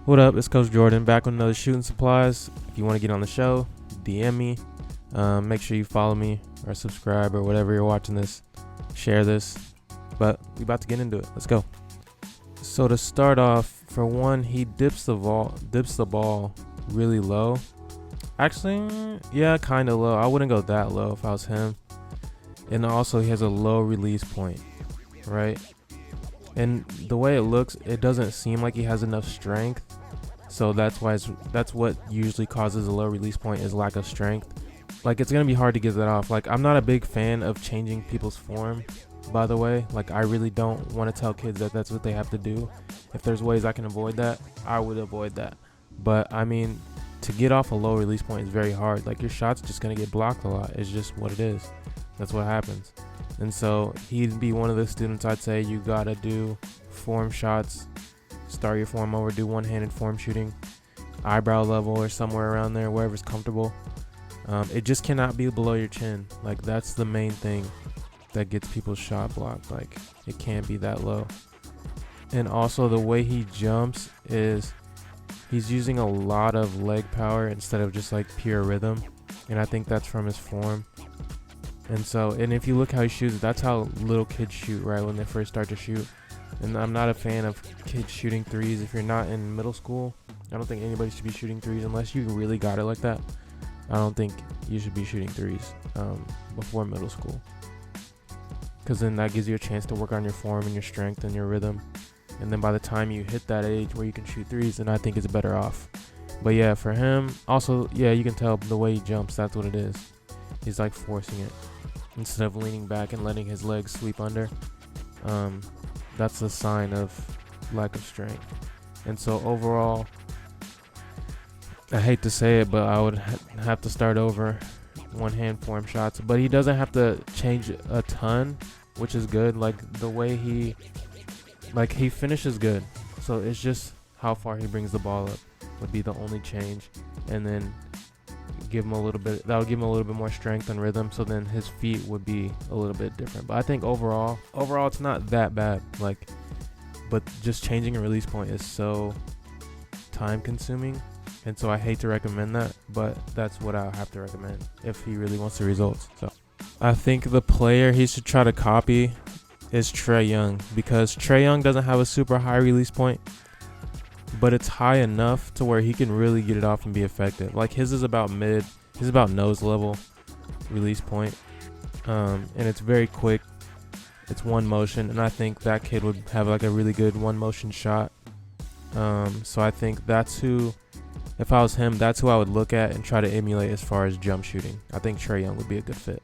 What up? It's Coach Jordan back with another Shooting Supplies. If you want to get on the show, DM me. Make sure you follow me or subscribe or whatever you're watching this. Share this. But we about to get into it. Let's go. So to start off, for one, he dips the ball really low. Actually, yeah, kind of low. I wouldn't go that low if I was him. And also, he has a low release point, right? And the way it looks, it doesn't seem like he has enough strength. So that's what usually causes a low release point, is lack of strength. Like, it's going to be hard to get that off. Like, I'm not a big fan of changing people's form, by the way. Like, I really don't want to tell kids that that's what they have to do. If there's ways I can avoid that, I would avoid that. But, I mean, to get off a low release point is very hard. Like, your shot's just going to get blocked a lot. It's just what it is. That's what happens. And so he'd be one of the students I'd say you got to do form shots, start your form over, do one-handed form shooting, eyebrow level or somewhere around there, wherever's comfortable. It just cannot be below your chin. Like, that's the main thing that gets people's shot blocked. Like, it can't be that low. And also the way he jumps is he's using a lot of leg power instead of just like pure rhythm. And I think that's from his form. And if you look how he shoots, that's how little kids shoot, right, when they first start to shoot. And I'm not a fan of kids shooting threes. If you're not in middle school, I don't think anybody should be shooting threes unless you really got it like that. I don't think you should be shooting threes before middle school, because then that gives you a chance to work on your form and your strength and your rhythm. And then by the time you hit that age where you can shoot threes, then I think it's better off. But yeah, for him, also, yeah, you can tell the way he jumps, that's what it is. He's like forcing it instead of leaning back and letting his legs sweep under. That's a sign of lack of strength. And so overall, I hate to say it, but I would have to start over one-hand form shots. But he doesn't have to change a ton, which is good. Like, the way he finishes good. So it's just how far he brings the ball up would be the only change. And then that'll give him a little bit more strength and rhythm, so then his feet would be a little bit different. But I think overall it's not that bad. Like, but just changing a release point is so time consuming, and so I hate to recommend that, but that's what I'll have to recommend if he really wants the results. So I think the player he should try to copy is Trae Young, because Trae Young doesn't have a super high release point, but it's high enough to where he can really get it off and be effective. Like, his is about nose level release point, and it's very quick. It's one motion, and I think that kid would have like a really good one motion shot. So I think if I was him, that's who I would look at and try to emulate as far as jump shooting. I think Trae Young would be a good fit.